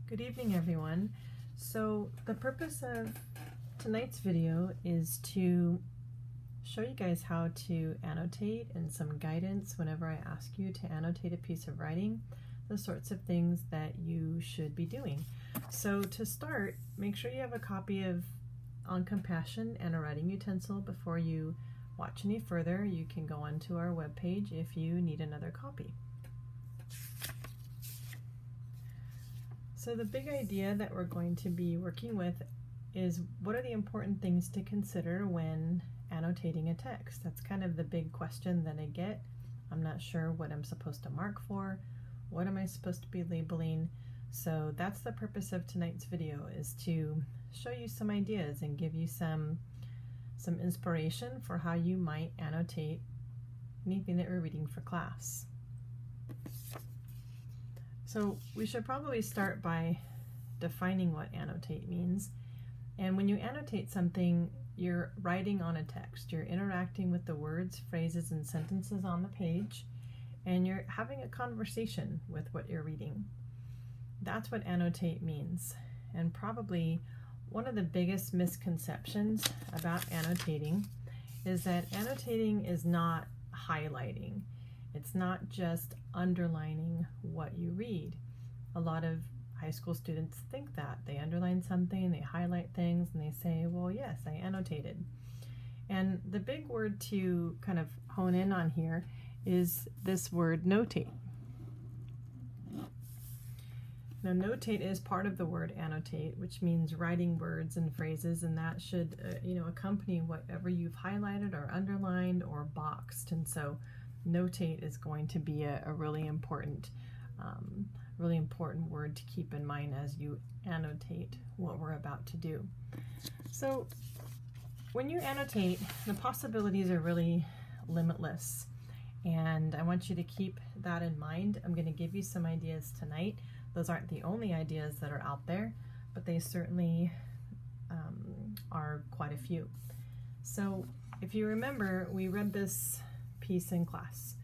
Good evening, everyone. So the purpose of tonight's video is to show you guys how to annotate and some guidance whenever I ask you to annotate a piece of writing, the sorts of things that you should be doing. So to start, make sure you have a copy of On Compassion and a writing utensil before you watch any further. You can go onto our webpage if you need another copy. So the big idea that we're going to be working with is what are the important things to consider when annotating a text? That's kind of the big question that I get. I'm not sure what I'm supposed to mark for. What am I supposed to be labeling? So that's the purpose of tonight's video, is to show you some ideas and give you some inspiration for how you might annotate anything that we're reading for class. So we should probably start by defining what annotate means. And when you annotate something, you're writing on a text. You're interacting with the words, phrases, and sentences on the page, and you're having a conversation with what you're reading. That's what annotate means. And probably one of the biggest misconceptions about annotating is that annotating is not highlighting. It's not just underlining what you read. A lot of high school students think that. They underline something, they highlight things, and they say, well, yes, I annotated. And the big word to kind of hone in on here is this word notate. Now, notate is part of the word annotate, which means writing words and phrases, and that should accompany whatever you've highlighted or underlined or boxed. And so notate is going to be a really important word to keep in mind as you annotate what we're about to do. So when you annotate, the possibilities are really limitless, and I want you to keep that in mind. I'm going to give you some ideas tonight. Those aren't the only ideas that are out there, but they certainly are quite a few. So if you remember, we read this piece in class.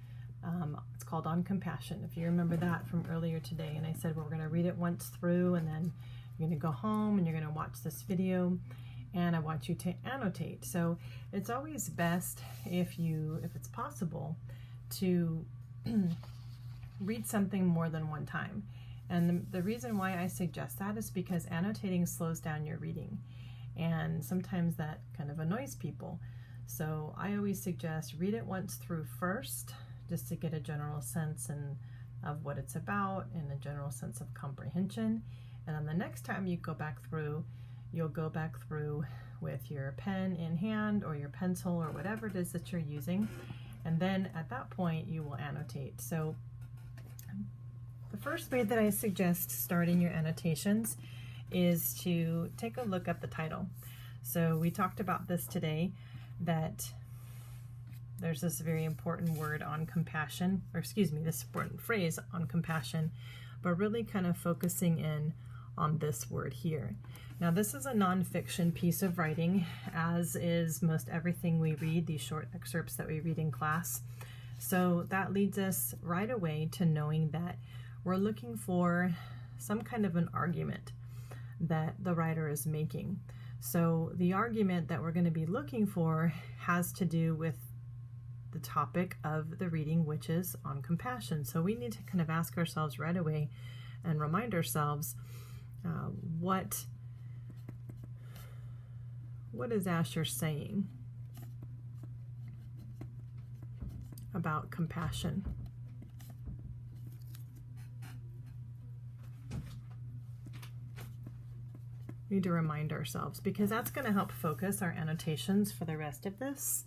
It's called On Compassion, if you remember that from earlier today. And I said, well, we're going to read it once through, and then you're going to go home and you're going to watch this video, and I want you to annotate. So it's always best, if it's possible, to read something more than one time. And the reason why I suggest that is because annotating slows down your reading, and sometimes that kind of annoys people. So I always suggest read it once through first, just to get a general sense of what it's about and a general sense of comprehension. And then the next time you go back through, you'll go back through with your pen in hand or your pencil or whatever it is that you're using. And then at that point you will annotate. So the first way that I suggest starting your annotations is to take a look at the title. So we talked about this today, that there's this very important word on compassion, or excuse me, this important phrase on compassion, but really kind of focusing in on this word here. Now, this is a nonfiction piece of writing, as is most everything we read, these short excerpts that we read in class. So that leads us right away to knowing that we're looking for some kind of an argument that the writer is making. So the argument that we're going to be looking for has to do with the topic of the reading, which is on compassion. So we need to kind of ask ourselves right away and remind ourselves, what is Asher saying about compassion? We need to remind ourselves, because that's going to help focus our annotations for the rest of this.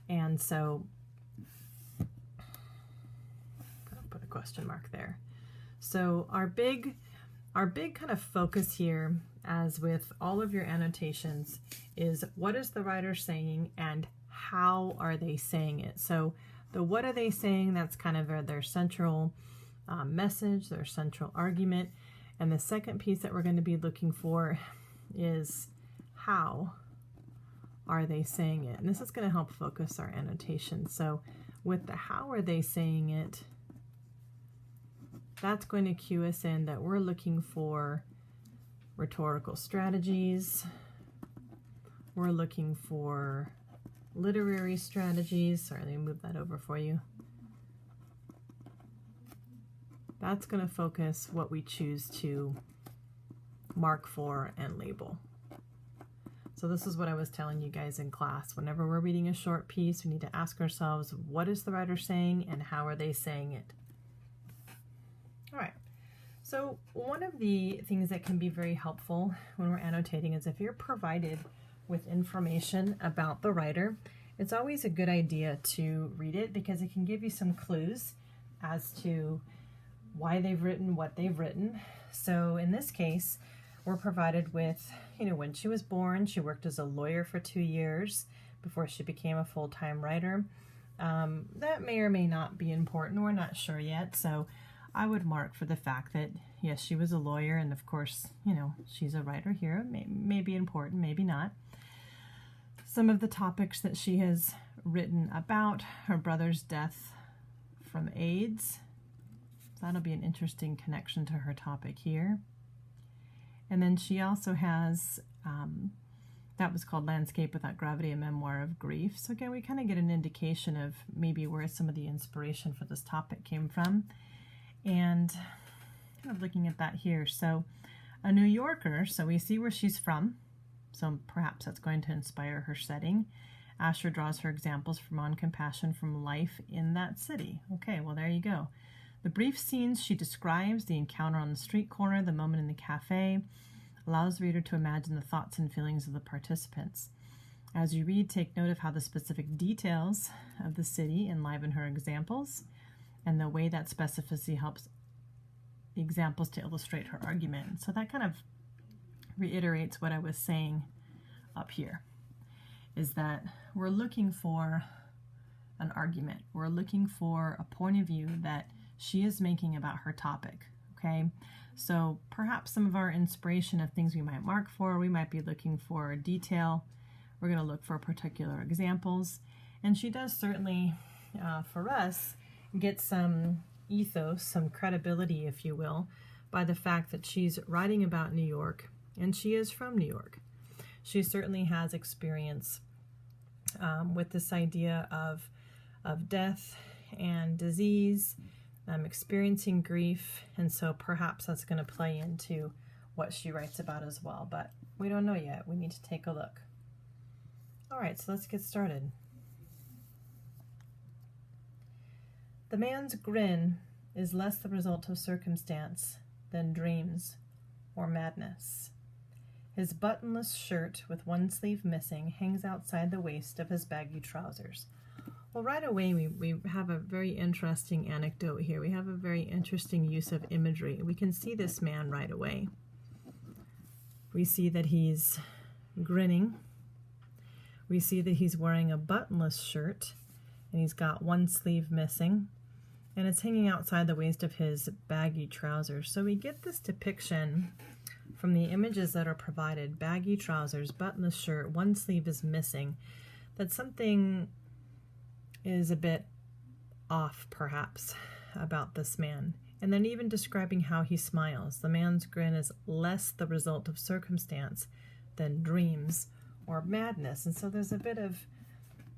And so I'll put a question mark there. So our big kind of focus here, as with all of your annotations, is what is the writer saying and how are they saying it. So the what are they saying, that's kind of their central message, their central argument. And the second piece that we're going to be looking for is how are they saying it? And this is going to help focus our annotation. So with the how are they saying it, that's going to cue us in that we're looking for rhetorical strategies. We're looking for literary strategies. Sorry, let me move that over for you. That's going to focus what we choose to mark for and label. So this is what I was telling you guys in class. Whenever we're reading a short piece, we need to ask ourselves, what is the writer saying and how are they saying it? All right. So one of the things that can be very helpful when we're annotating is if you're provided with information about the writer, it's always a good idea to read it because it can give you some clues as to why they've written what they've written. So in this case, we're provided with, when she was born, she worked as a lawyer for 2 years before she became a full-time writer. That may or may not be important. We're not sure yet. So I would mark for the fact that, yes, she was a lawyer. And of course, she's a writer here. May be important, maybe not. Some of the topics that she has written about: her brother's death from AIDS. That'll be an interesting connection to her topic here. And then she also has, that was called Landscape Without Gravity, a memoir of grief. So again, we kind of get an indication of maybe where some of the inspiration for this topic came from. And kind of looking at that here. So a New Yorker, so we see where she's from. So perhaps that's going to inspire her setting. Asher draws her examples from On Compassion from life in that city. Okay, well, there you go. The brief scenes she describes, the encounter on the street corner, the moment in the cafe, allows the reader to imagine the thoughts and feelings of the participants. As you read, take note of how the specific details of the city enliven her examples and the way that specificity helps the examples to illustrate her argument. So that kind of reiterates what I was saying up here, is that we're looking for an argument. We're looking for a point of view that she is making about her topic, okay? So perhaps some of our inspiration of things we might mark for, we might be looking for detail. We're going to look for particular examples. And she does certainly, for us, get some ethos, some credibility, if you will, by the fact that she's writing about New York, and she is from New York. She certainly has experience with this idea of death and disease, experiencing grief, and so perhaps that's going to play into what she writes about as well, but we don't know yet. We need to take a look. All right, so let's get started. The man's grin is less the result of circumstance than dreams or madness. His buttonless shirt with one sleeve missing hangs outside the waist of his baggy trousers. Well, right away, we have a very interesting anecdote here. We have a very interesting use of imagery. We can see this man right away. We see that he's grinning. We see that he's wearing a buttonless shirt, and he's got one sleeve missing, and it's hanging outside the waist of his baggy trousers. So we get this depiction from the images that are provided: baggy trousers, buttonless shirt, one sleeve is missing. That something is a bit off, perhaps, about this man. And then even describing how he smiles. The man's grin is less the result of circumstance than dreams or madness. And so there's a bit of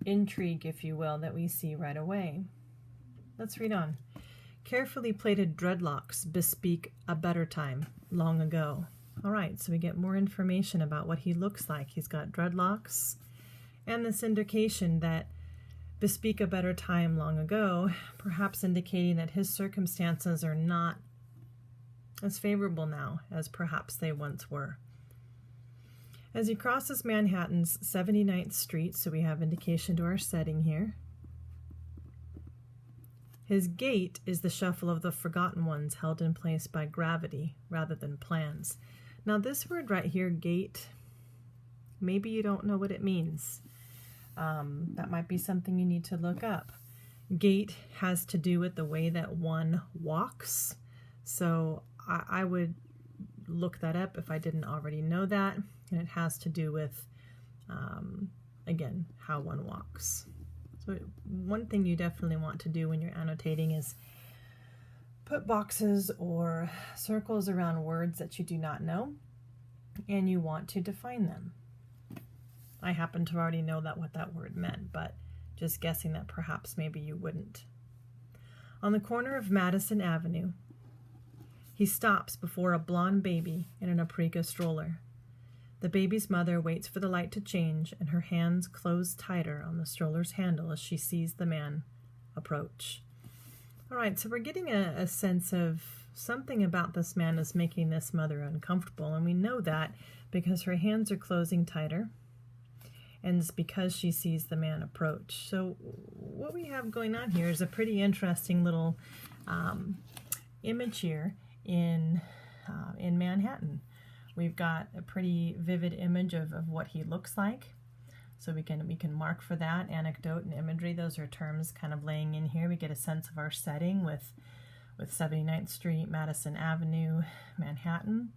intrigue, if you will, that we see right away. Let's read on. Carefully plaited dreadlocks bespeak a better time, long ago. All right, so we get more information about what he looks like. He's got dreadlocks, and this indication that bespeak a better time long ago, perhaps indicating that his circumstances are not as favorable now as perhaps they once were. As he crosses Manhattan's 79th Street, so we have indication to our setting here, his gait is the shuffle of the forgotten ones held in place by gravity rather than plans. Now this word right here, gait, maybe you don't know what it means. That might be something you need to look up. Gait has to do with the way that one walks. So I would look that up if I didn't already know that. And it has to do with, again, how one walks. So one thing you definitely want to do when you're annotating is put boxes or circles around words that you do not know, and you want to define them. I happen to already know what that word meant, but just guessing that perhaps maybe you wouldn't. On the corner of Madison Avenue, he stops before a blonde baby in an Aprica stroller. The baby's mother waits for the light to change, and her hands close tighter on the stroller's handle as she sees the man approach. All right, so we're getting a sense of something about this man is making this mother uncomfortable, and we know that because her hands are closing tighter, and it's because she sees the man approach. So what we have going on here is a pretty interesting little image here in Manhattan. We've got a pretty vivid image of what he looks like. So we can mark for that. Anecdote and imagery, those are terms kind of laying in here. We get a sense of our setting with 79th Street, Madison Avenue, Manhattan.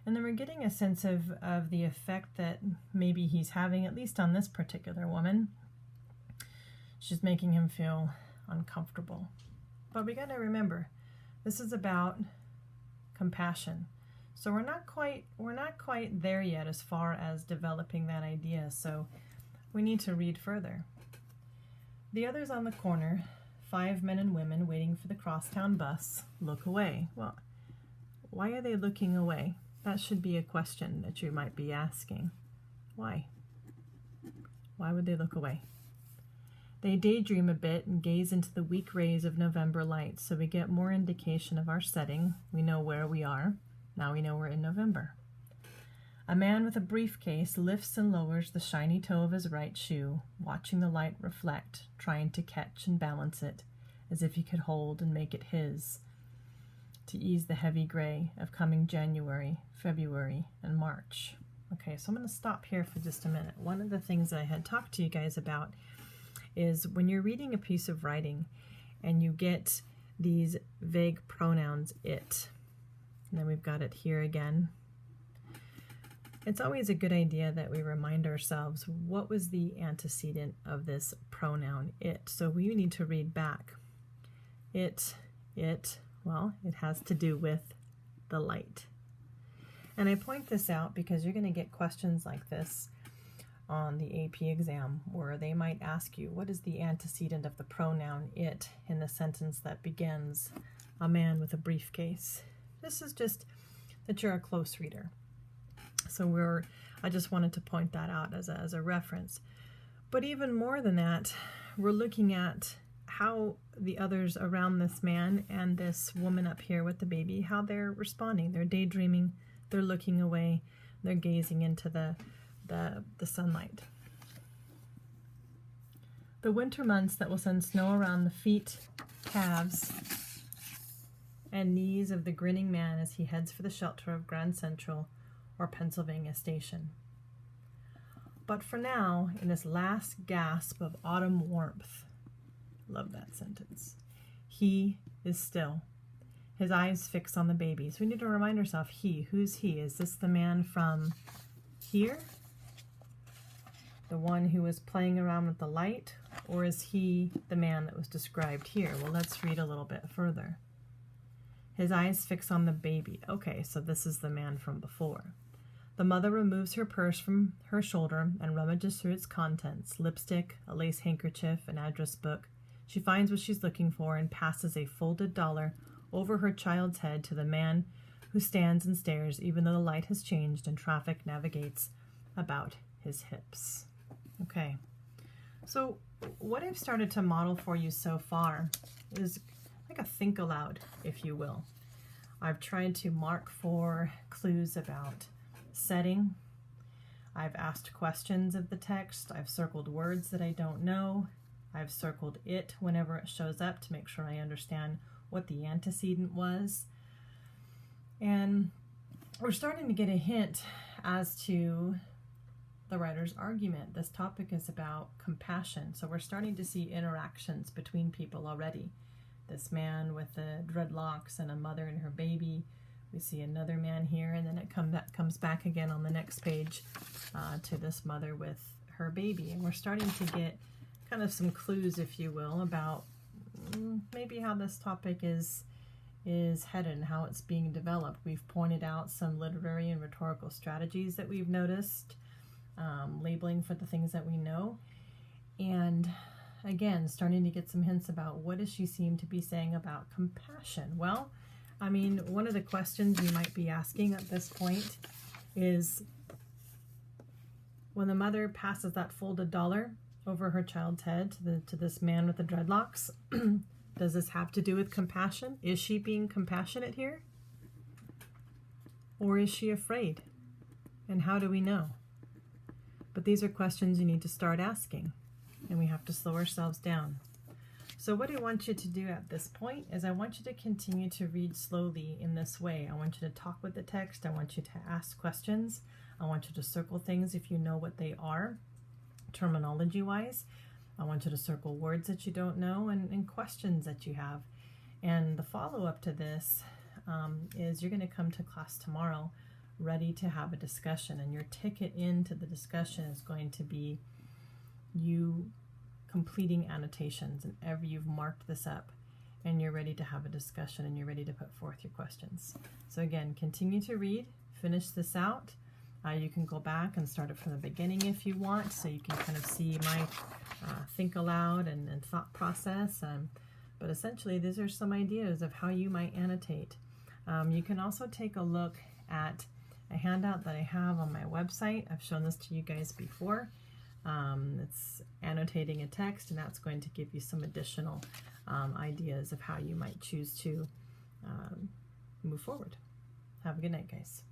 And then we're getting a sense of the effect that maybe he's having, at least on this particular woman. She's making him feel uncomfortable. But we got to remember, this is about compassion. So we're not quite there yet as far as developing that idea. So we need to read further. The others on the corner, 5 men and women waiting for the crosstown bus, look away. Well, why are they looking away? That should be a question that you might be asking. Why? Why would they look away? They daydream a bit and gaze into the weak rays of November light, so we get more indication of our setting. We know where we are. Now we know we're in November. A man with a briefcase lifts and lowers the shiny toe of his right shoe, watching the light reflect, trying to catch and balance it, as if he could hold and make it his, to ease the heavy gray of coming January, February, and March. Okay, so I'm going to stop here for just a minute. One of the things that I had talked to you guys about is when you're reading a piece of writing and you get these vague pronouns, it, and then we've got it here again. It's always a good idea that we remind ourselves what was the antecedent of this pronoun, it. So we need to read back. It, well, it has to do with the light. And I point this out because you're going to get questions like this on the AP exam, where they might ask you, what is the antecedent of the pronoun it in the sentence that begins, a man with a briefcase? This is just that you're a close reader. So I just wanted to point that out as a reference. But even more than that, we're looking at how the others around this man and this woman up here with the baby, how they're responding. They're daydreaming, they're looking away, they're gazing into the sunlight. The winter months that will send snow around the feet, calves, and knees of the grinning man as he heads for the shelter of Grand Central or Pennsylvania Station. But for now, in this last gasp of autumn warmth, love that sentence, he is still, his eyes fixed on the baby. So we need to remind ourselves, who's he? Is this the man from here? The one who was playing around with the light? Or is he the man that was described here? Well, let's read a little bit further. His eyes fix on the baby. Okay, so this is the man from before. The mother removes her purse from her shoulder and rummages through its contents, lipstick, a lace handkerchief, an address book. She finds what she's looking for and passes a folded dollar over her child's head to the man who stands and stares even though the light has changed and traffic navigates about his hips. Okay, so what I've started to model for you so far is like a think aloud, if you will. I've tried to mark for clues about setting. I've asked questions of the text. I've circled words that I don't know. I've circled it whenever it shows up to make sure I understand what the antecedent was. And we're starting to get a hint as to the writer's argument. This topic is about compassion. So we're starting to see interactions between people already. This man with the dreadlocks and a mother and her baby. We see another man here, and then it comes back again on the next page to this mother with her baby. And we're starting to get kind of some clues, if you will, about maybe how this topic is headed and how it's being developed. We've pointed out some literary and rhetorical strategies that we've noticed, labeling for the things that we know, and again, starting to get some hints about what does she seem to be saying about compassion. Well, I mean, one of the questions you might be asking at this point is, when the mother passes that folded dollar over her child's head to this man with the dreadlocks, does this have to do with compassion? Is she being compassionate here? Or is she afraid? And how do we know? But these are questions you need to start asking, and we have to slow ourselves down. So what I want you to do at this point is I want you to continue to read slowly in this way. I want you to talk with the text. I want you to ask questions. I want you to circle things if you know what they are, terminology-wise. I want you to circle words that you don't know and questions that you have. And the follow-up to this is you're going to come to class tomorrow ready to have a discussion. And your ticket into the discussion is going to be you completing annotations, and you've marked this up and you're ready to have a discussion and you're ready to put forth your questions. So again, continue to read, finish this out. You can go back and start it from the beginning if you want, so you can kind of see my think aloud and thought process. But essentially, these are some ideas of how you might annotate. You can also take a look at a handout that I have on my website. I've shown this to you guys before. It's annotating a text, and that's going to give you some additional ideas of how you might choose to move forward. Have a good night, guys.